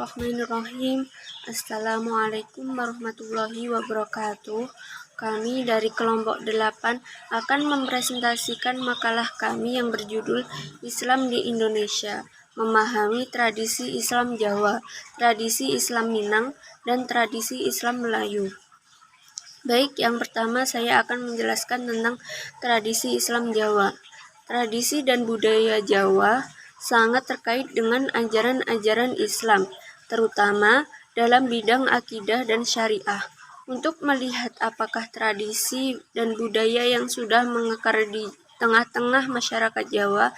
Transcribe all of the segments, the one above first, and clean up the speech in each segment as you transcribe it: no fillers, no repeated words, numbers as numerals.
Bismillahirrahmanirrahim. Assalamualaikum warahmatullahi wabarakatuh. Kami dari kelompok 8 akan mempresentasikan makalah kami yang berjudul Islam di Indonesia, memahami tradisi Islam Jawa, tradisi Islam Minang, dan tradisi Islam Melayu. Baik, yang pertama saya akan menjelaskan tentang tradisi Islam Jawa. Tradisi dan budaya Jawa sangat terkait dengan ajaran-ajaran Islam, terutama dalam bidang akidah dan syariah. Untuk melihat apakah tradisi dan budaya yang sudah mengakar di tengah-tengah masyarakat Jawa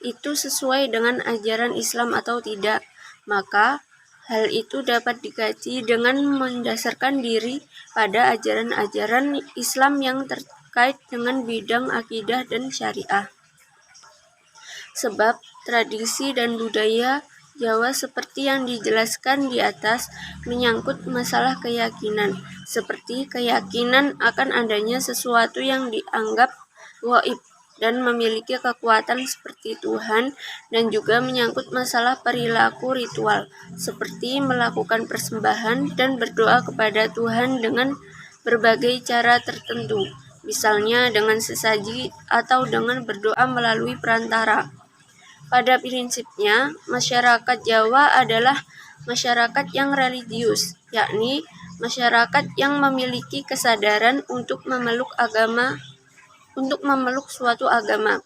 itu sesuai dengan ajaran Islam atau tidak, maka hal itu dapat dikaji dengan mendasarkan diri pada ajaran-ajaran Islam yang terkait dengan bidang akidah dan syariah. Sebab tradisi dan budaya Jawa seperti yang dijelaskan di atas menyangkut masalah keyakinan, seperti keyakinan akan adanya sesuatu yang dianggap gaib dan memiliki kekuatan seperti Tuhan, dan juga menyangkut masalah perilaku ritual, seperti melakukan persembahan dan berdoa kepada Tuhan dengan berbagai cara tertentu, misalnya dengan sesaji atau dengan berdoa melalui perantara. Pada prinsipnya, masyarakat Jawa adalah masyarakat yang religius, yakni masyarakat yang memiliki kesadaran untuk memeluk suatu agama.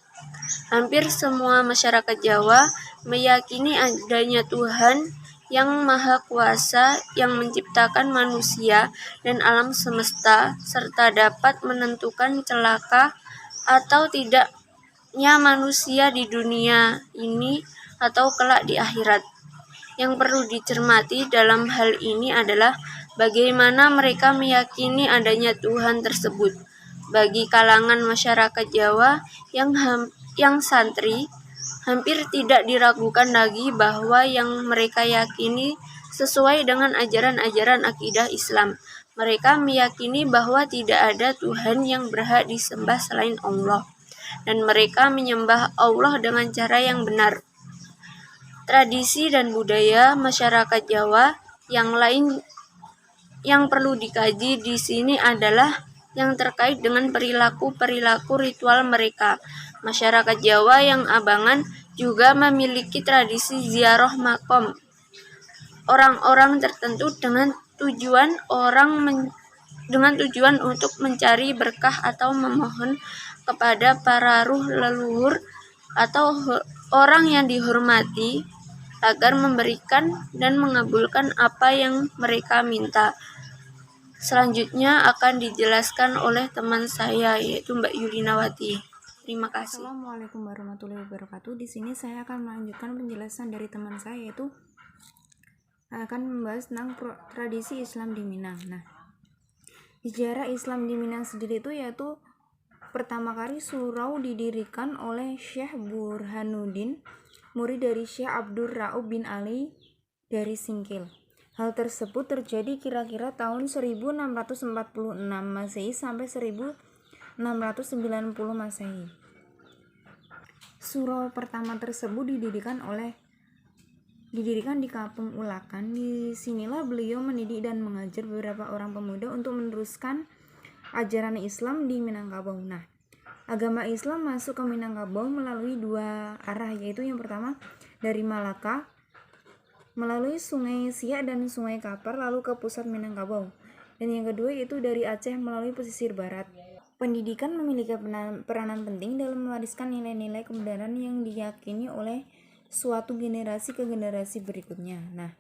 Hampir semua masyarakat Jawa meyakini adanya Tuhan yang Maha Kuasa yang menciptakan manusia dan alam semesta, serta dapat menentukan celaka atau tidaknya manusia di dunia ini atau kelak di akhirat. Yang perlu dicermati dalam hal ini adalah bagaimana mereka meyakini adanya Tuhan tersebut. Bagi kalangan masyarakat Jawa yang santri, hampir tidak diragukan lagi bahwa yang mereka yakini sesuai dengan ajaran-ajaran akidah Islam. Mereka meyakini bahwa tidak ada Tuhan yang berhak disembah selain Allah, dan mereka menyembah Allah dengan cara yang benar. Tradisi dan budaya masyarakat Jawa yang lain yang perlu dikaji di sini adalah yang terkait dengan perilaku ritual mereka. Masyarakat Jawa yang abangan juga memiliki tradisi ziarah makom orang-orang tertentu dengan tujuan untuk mencari berkah atau memohon kepada para ruh leluhur atau orang yang dihormati agar memberikan dan mengabulkan apa yang mereka minta. Selanjutnya akan dijelaskan oleh teman saya, yaitu Mbak Yulinawati. Terima kasih. Assalamualaikum warahmatullahi wabarakatuh. Di sini saya akan melanjutkan penjelasan dari teman saya, yaitu akan membahas tentang tradisi Islam di Minang. Nah, sejarah Islam di Minang sendiri itu yaitu pertama kali surau didirikan oleh Syekh Burhanuddin, murid dari Syekh Abdur Raub bin Ali dari Singkil. Hal tersebut terjadi kira-kira tahun 1646 Masehi sampai 1690 Masehi. Surau pertama tersebut didirikan di Kampung Ulakan. Disinilah beliau mendidik dan mengajar beberapa orang pemuda untuk meneruskan ajaran Islam di Minangkabau. Nah, agama Islam masuk ke Minangkabau melalui dua arah, yaitu yang pertama dari Malaka melalui Sungai Siak dan Sungai Kapar lalu ke pusat Minangkabau, dan yang kedua yaitu dari Aceh melalui pesisir barat. Pendidikan memiliki peranan penting dalam mewariskan nilai-nilai kebenaran yang diyakini oleh suatu generasi ke generasi berikutnya. Nah,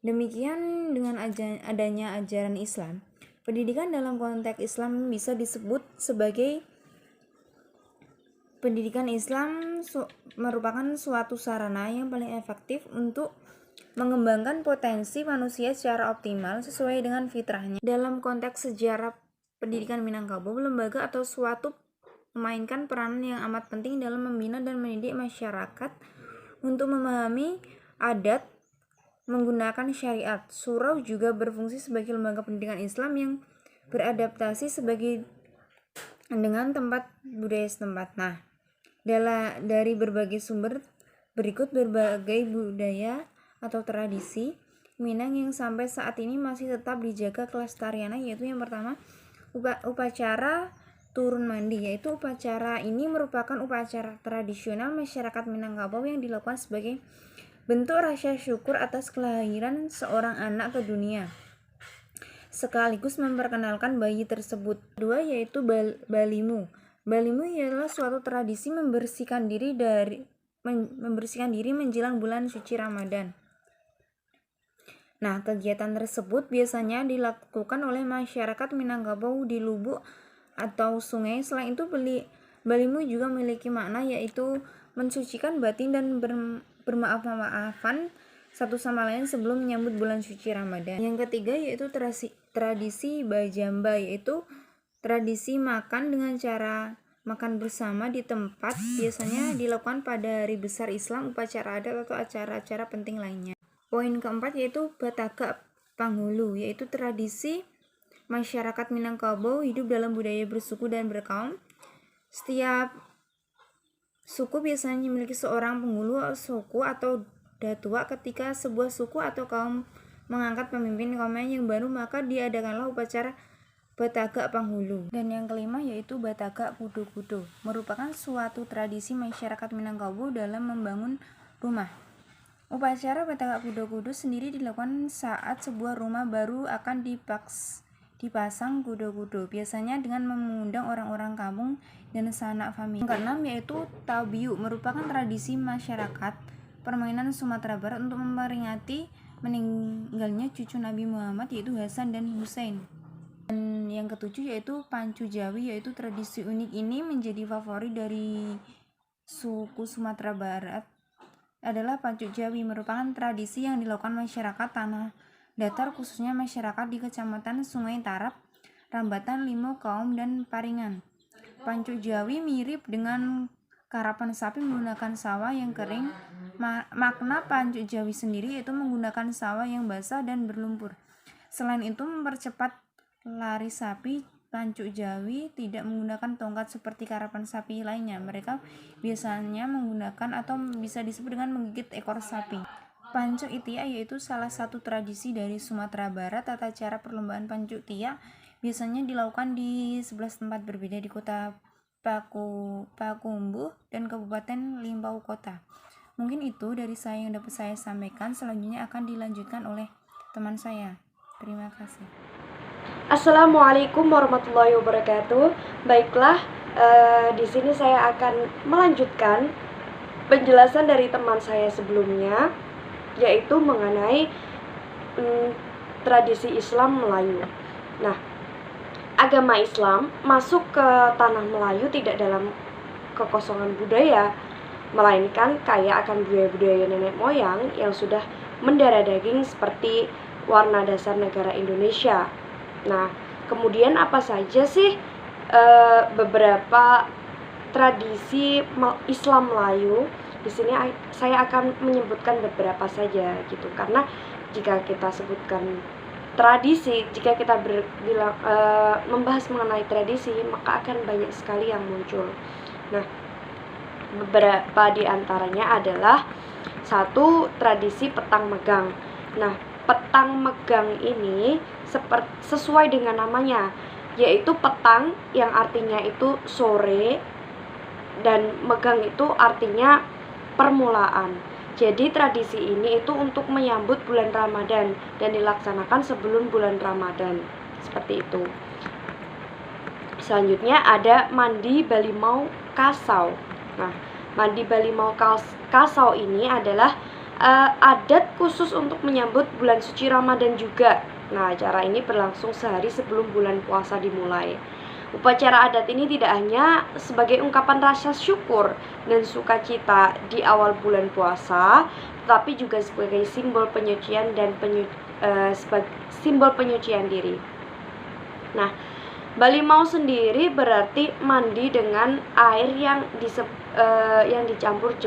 demikian dengan adanya ajaran Islam, pendidikan dalam konteks Islam bisa disebut sebagai pendidikan Islam merupakan suatu sarana yang paling efektif untuk mengembangkan potensi manusia secara optimal sesuai dengan fitrahnya. Dalam konteks sejarah pendidikan Minangkabau, lembaga atau suatu memainkan peranan yang amat penting dalam membina dan mendidik masyarakat untuk memahami adat menggunakan syariat. Surau juga berfungsi sebagai lembaga pendidikan Islam yang beradaptasi dengan tempat budaya setempat. Nah, dari berbagai sumber berikut berbagai budaya atau tradisi Minang yang sampai saat ini masih tetap dijaga kelestariannya, yaitu yang pertama upacara turun mandi, yaitu upacara ini merupakan upacara tradisional masyarakat Minangkabau yang dilakukan sebagai bentuk rasa syukur atas kelahiran seorang anak ke dunia, sekaligus memperkenalkan bayi tersebut. Kedua yaitu balimu. Balimu ialah suatu tradisi membersihkan diri menjelang bulan suci Ramadan. Nah, kegiatan tersebut biasanya dilakukan oleh masyarakat Minangkabau di lubuk atau sungai. Selain itu, balimu juga memiliki makna yaitu mensucikan batin dan bermaaf-maafan satu sama lain sebelum menyambut bulan suci Ramadan. Yang ketiga yaitu tradisi bajamba, yaitu tradisi makan dengan cara makan bersama di tempat biasanya dilakukan pada hari besar Islam, upacara adat atau acara-acara penting lainnya. Poin keempat yaitu Bataga Panghulu, yaitu tradisi masyarakat Minangkabau hidup dalam budaya bersuku dan berkaum. Setiap suku biasanya memiliki seorang penghulu suku atau datua. Ketika sebuah suku atau kaum mengangkat pemimpin kaumnya yang baru, maka diadakanlah upacara Bataga Panghulu. Dan yang kelima yaitu Bataga Kudo-Kudo, merupakan suatu tradisi masyarakat Minangkabau dalam membangun rumah. Upacara Bataga Kudo-Kudo sendiri dilakukan saat sebuah rumah baru akan dipasang kudo-kudo, biasanya dengan mengundang orang-orang kampung dan sanak famili. Yang keenam yaitu Tabiu, merupakan tradisi masyarakat permainan Sumatera Barat untuk memperingati meninggalnya cucu Nabi Muhammad yaitu Hasan dan Husain. Dan yang ketujuh yaitu Pancu Jawi, yaitu tradisi unik ini menjadi favorit dari suku Sumatera Barat adalah Pancu Jawi, merupakan tradisi yang dilakukan masyarakat tanah datar, khususnya masyarakat di Kecamatan Sungai Tarap, Rambatan, Limo, Kaum, dan Paringan. Pancu Jawi mirip dengan karapan sapi menggunakan sawah yang kering. Makna Pancu Jawi sendiri yaitu menggunakan sawah yang basah dan berlumpur. Selain itu, mempercepat lari sapi, Pancu Jawi tidak menggunakan tongkat seperti karapan sapi lainnya. Mereka biasanya menggunakan atau bisa disebut dengan menggigit ekor sapi. Pancu Itia yaitu salah satu tradisi dari Sumatera Barat. Tata cara perlombaan Pancu Itia biasanya dilakukan di 11 tempat berbeda di Kota Pakumbuh dan Kabupaten Limpau Kota. Mungkin itu dari saya yang dapat saya sampaikan. Selanjutnya akan dilanjutkan oleh teman saya. Terima kasih. Assalamualaikum warahmatullahi wabarakatuh. Baiklah, di sini saya akan melanjutkan penjelasan dari teman saya sebelumnya, yaitu mengenai tradisi Islam Melayu. Nah, agama Islam masuk ke tanah Melayu tidak dalam kekosongan budaya, melainkan kaya akan budaya-budaya nenek moyang yang sudah mendarah daging seperti warna dasar negara Indonesia. Nah, kemudian apa saja sih beberapa tradisi Islam Melayu? Di sini saya akan menyebutkan beberapa saja gitu, karena jika kita sebutkan tradisi, jika kita membahas mengenai tradisi, maka akan banyak sekali yang muncul. Nah, beberapa di antaranya adalah satu, tradisi petang megang. Nah, petang megang ini sesuai dengan namanya, yaitu petang yang artinya itu sore dan megang itu artinya permulaan. Jadi tradisi ini itu untuk menyambut bulan Ramadan dan dilaksanakan sebelum bulan Ramadan. Seperti itu. Selanjutnya ada mandi Balimau Kasau. Nah, mandi Balimau Kasau ini adalah adat khusus untuk menyambut bulan suci Ramadan juga. Nah, acara ini berlangsung sehari sebelum bulan puasa dimulai. Upacara adat ini tidak hanya sebagai ungkapan rasa syukur dan sukacita di awal bulan puasa, tetapi juga sebagai simbol penyucian dan simbol penyucian diri. Nah, Balimau sendiri berarti mandi dengan air yang dicampur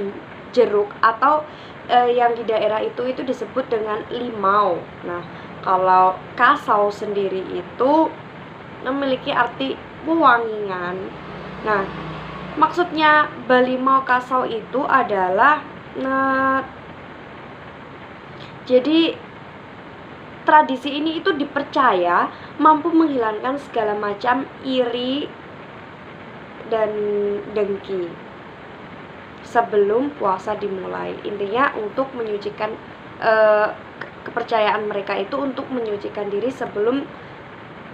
jeruk atau yang di daerah itu disebut dengan limau. Nah, kalau kasau sendiri itu memiliki arti wewangian. Nah, maksudnya Balimau Kasau itu adalah jadi tradisi ini itu dipercaya mampu menghilangkan segala macam iri dan dengki sebelum puasa dimulai. Intinya untuk menyucikan kepercayaan mereka itu untuk menyucikan diri sebelum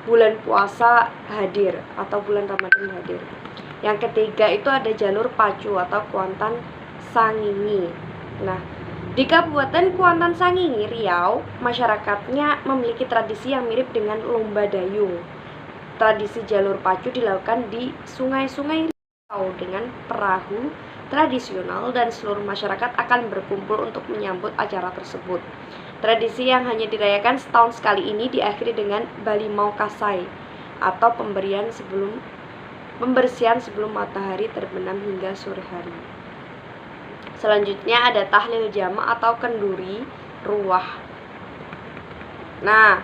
bulan puasa hadir atau bulan Ramadan hadir. Yang ketiga itu ada jalur pacu atau Kuantan Sangingi. Nah, di Kabupaten Kuantan Sangingi, Riau, masyarakatnya memiliki tradisi yang mirip dengan lomba dayung. Tradisi jalur pacu dilakukan di sungai-sungai Riau dengan perahu tradisional dan seluruh masyarakat akan berkumpul untuk menyambut acara tersebut. Tradisi yang hanya dirayakan setahun sekali ini diakhiri dengan Balimau Kasai atau pembersihan sebelum matahari terbenam hingga sore hari. Selanjutnya ada tahlil jama' atau kenduri ruah. Nah,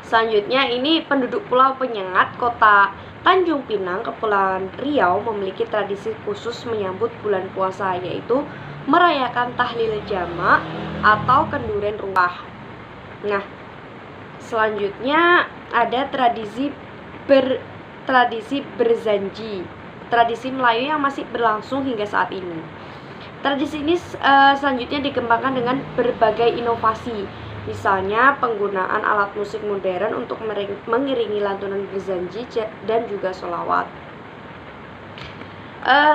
selanjutnya ini penduduk Pulau Penyengat, Kota Tanjung Pinang, Kepulauan Riau memiliki tradisi khusus menyambut bulan puasa, yaitu merayakan tahlil jama' atau kenduren ruah. Nah, selanjutnya ada tradisi berzanji, tradisi Melayu yang masih berlangsung hingga saat ini. Tradisi ini selanjutnya dikembangkan dengan berbagai inovasi, misalnya penggunaan alat musik modern untuk mengiringi lantunan berzanji dan juga sholawat.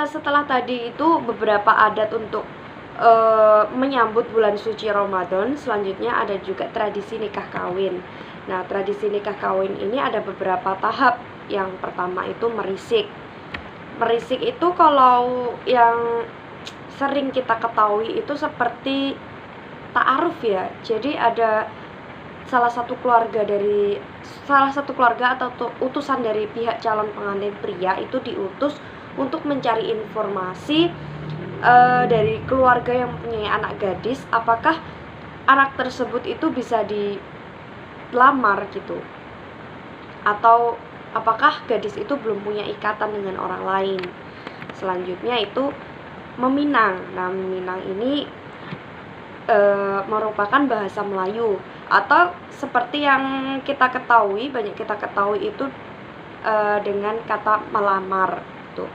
Setelah tadi itu beberapa adat untuk menyambut bulan suci Ramadan, selanjutnya ada juga tradisi nikah kawin. Nah, tradisi nikah kawin ini ada beberapa tahap. Yang pertama itu merisik. Merisik itu kalau yang sering kita ketahui itu seperti ta'aruf ya. Jadi ada salah satu keluarga atau utusan dari pihak calon pengantin pria itu diutus untuk mencari informasi dari keluarga yang mempunyai anak gadis, apakah anak tersebut itu bisa dilamar gitu, atau apakah gadis itu belum punya ikatan dengan orang lain. Selanjutnya itu meminang. Nah, meminang ini merupakan bahasa Melayu, atau seperti yang banyak kita ketahui itu dengan kata melamar gitu.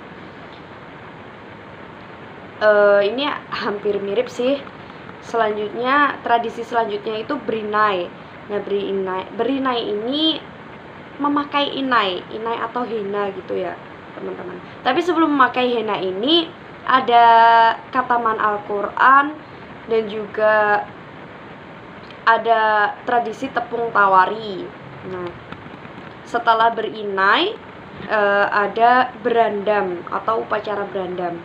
Ini hampir mirip sih. Selanjutnya, tradisi selanjutnya itu berinai. Nah, berinai ini memakai inai atau henna gitu ya teman-teman. Tapi sebelum memakai henna ini ada khataman Al-Quran dan juga ada tradisi tepung tawari. Nah, setelah berinai ada berandam atau upacara berandam.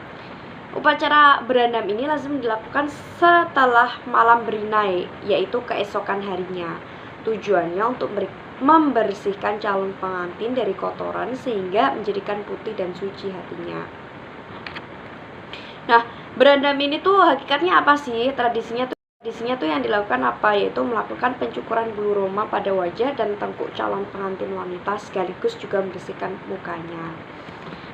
Upacara berandam ini lazim dilakukan setelah malam berinai, yaitu keesokan harinya. Tujuannya untuk membersihkan calon pengantin dari kotoran sehingga menjadikan putih dan suci hatinya. Nah, berandam ini tuh hakikatnya apa sih? Tradisinya tuh yang dilakukan apa? Yaitu melakukan pencukuran bulu roma pada wajah dan tengkuk calon pengantin wanita, sekaligus juga membersihkan mukanya.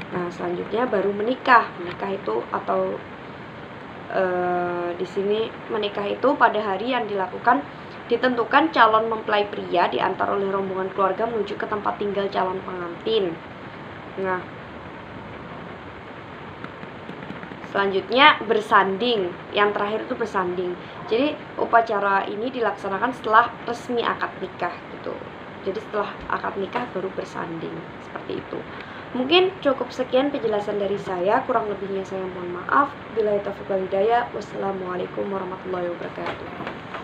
Nah, selanjutnya baru menikah. Menikah itu atau di sini menikah itu pada hari yang ditentukan calon mempelai pria diantar oleh rombongan keluarga menuju ke tempat tinggal calon pengantin. Nah, selanjutnya bersanding. Yang terakhir itu bersanding. Jadi upacara ini dilaksanakan setelah resmi akad nikah gitu. Jadi setelah akad nikah baru bersanding, seperti itu. Mungkin cukup sekian penjelasan dari saya, kurang lebihnya saya mohon maaf. Billahi taufiq wal hidayah. Wassalamualaikum warahmatullahi wabarakatuh.